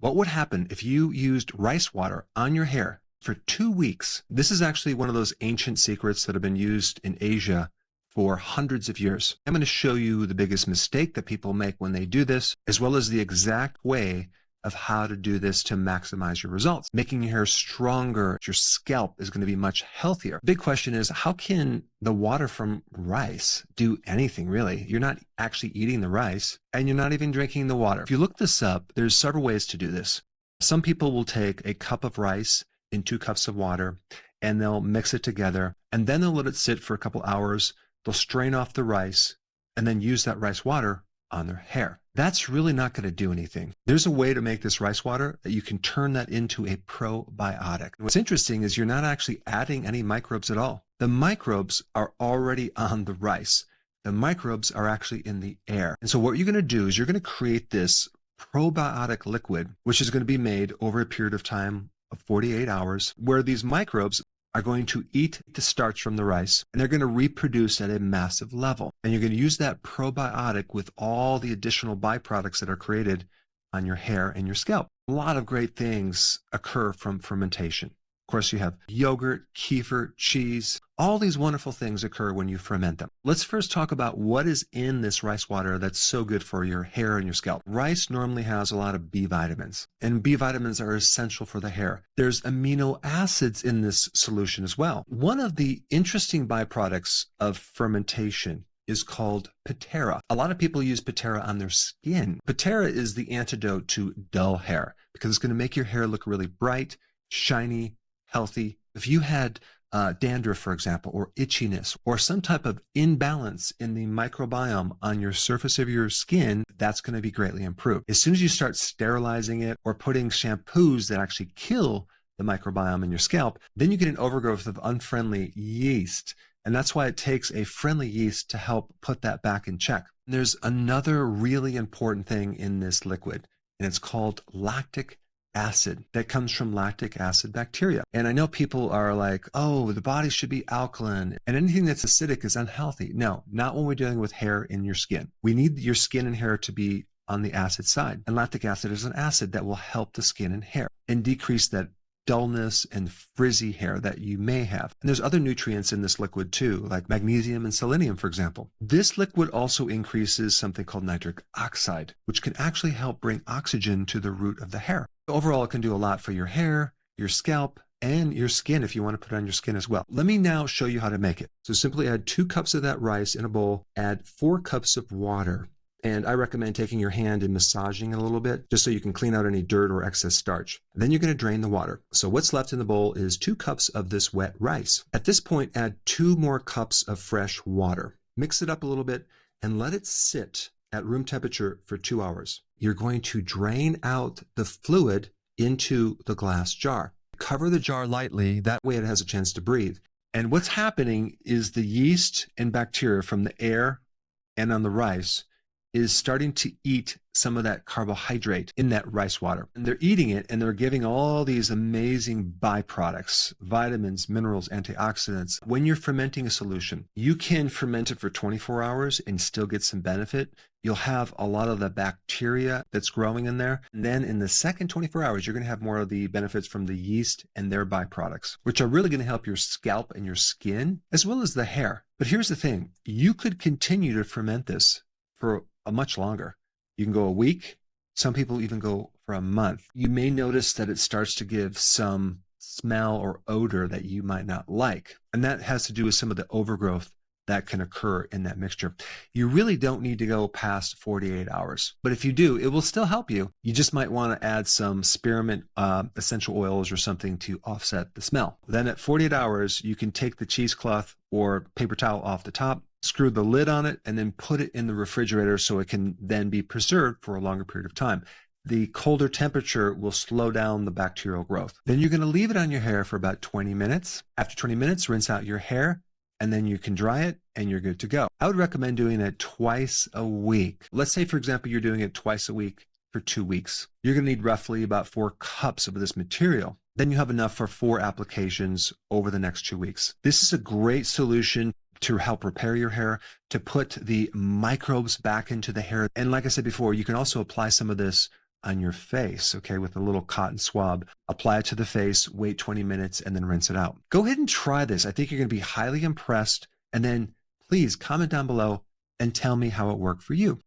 What would happen if you used rice water on your hair for 2 weeks? This is actually one of those ancient secrets that have been used in Asia for hundreds of years. I'm going to show you the biggest mistake that people make when they do this, as well as the exact way of how to do this to maximize your results. Making your hair stronger, your scalp is going to be much healthier. Big question is, how can the water from rice do anything really? You're not actually eating the rice and you're not even drinking the water. If you look this up, there's several ways to do this. Some people will take a cup of rice in 2 cups of water and they'll mix it together and then they'll let it sit for a couple hours. They'll strain off the rice and then use that rice water on their hair. That's really not going to do anything. There's a way to make this rice water that you can turn that into a probiotic. What's interesting is you're not actually adding any microbes at all. The microbes are already on the rice. The microbes are actually in the air. And so what you're going to do is you're going to create this probiotic liquid, which is going to be made over a period of time of 48 hours, where these microbes are going to eat the starch from the rice and they're going to reproduce at a massive level. And you're going to use that probiotic with all the additional byproducts that are created on your hair and your scalp. A lot of great things occur from fermentation. Of course, you have yogurt, kefir, cheese. All these wonderful things occur when you ferment them. Let's first talk about what is in this rice water that's so good for your hair and your scalp. Rice normally has a lot of B vitamins, and B vitamins are essential for the hair. There's amino acids in this solution as well. One of the interesting byproducts of fermentation is called Pitera. A lot of people use Pitera on their skin. Pitera is the antidote to dull hair because it's going to make your hair look really bright, shiny, healthy. If you had dandruff, for example, or itchiness, or some type of imbalance in the microbiome on your surface of your skin, that's going to be greatly improved. As soon as you start sterilizing it or putting shampoos that actually kill the microbiome in your scalp, then you get an overgrowth of unfriendly yeast. And that's why it takes a friendly yeast to help put that back in check. There's another really important thing in this liquid, and it's called lactic acid that comes from lactic acid bacteria. And I know people are like, oh, the body should be alkaline and anything that's acidic is unhealthy. No, not when we're dealing with hair in your skin. We need your skin and hair to be on the acid side. And lactic acid is an acid that will help the skin and hair and decrease that dullness and frizzy hair that you may have. And there's other nutrients in this liquid too, like magnesium and selenium, for example. This liquid also increases something called nitric oxide, which can actually help bring oxygen to the root of the hair. Overall, it can do a lot for your hair, your scalp, and your skin if you want to put it on your skin as well. Let me now show you how to make it. So simply add 2 cups of that rice in a bowl, add 4 cups of water. And I recommend taking your hand and massaging it a little bit, just so you can clean out any dirt or excess starch. Then you're going to drain the water. So what's left in the bowl is 2 cups of this wet rice. At this point, add 2 more cups of fresh water. Mix it up a little bit and let it sit at room temperature for 2 hours. You're going to drain out the fluid into the glass jar. Cover the jar lightly, that way it has a chance to breathe. And what's happening is the yeast and bacteria from the air and on the rice is starting to eat some of that carbohydrate in that rice water. And they're eating it and they're giving all these amazing byproducts, vitamins, minerals, antioxidants. When you're fermenting a solution, you can ferment it for 24 hours and still get some benefit. You'll have a lot of the bacteria that's growing in there. And then in the second 24 hours, you're going to have more of the benefits from the yeast and their byproducts, which are really going to help your scalp and your skin, as well as the hair. But here's the thing. You could continue to ferment this for a much longer. You can go a week. Some people even go for a month. You may notice that it starts to give some smell or odor that you might not like. And that has to do with some of the overgrowth that can occur in that mixture. You really don't need to go past 48 hours. But if you do, it will still help you. You just might want to add some spearmint essential oils or something to offset the smell. Then at 48 hours, you can take the cheesecloth or paper towel off the top, screw the lid on it, and then put it in the refrigerator so it can then be preserved for a longer period of time. The colder temperature will slow down the bacterial growth. Then you're going to leave it on your hair for about 20 minutes. After 20 minutes, rinse out your hair, and then you can dry it and you're good to go. I would recommend doing it twice a week. Let's say, for example, you're doing it twice a week for 2 weeks. You're going to need roughly about 4 cups of this material. Then you have enough for 4 applications over the next 2 weeks. This is a great solution to help repair your hair, to put the microbes back into the hair. And like I said before, you can also apply some of this on your face, okay, with a little cotton swab. Apply it to the face, wait 20 minutes, and then rinse it out. Go ahead and try this. I think you're going to be highly impressed. And then please comment down below and tell me how it worked for you.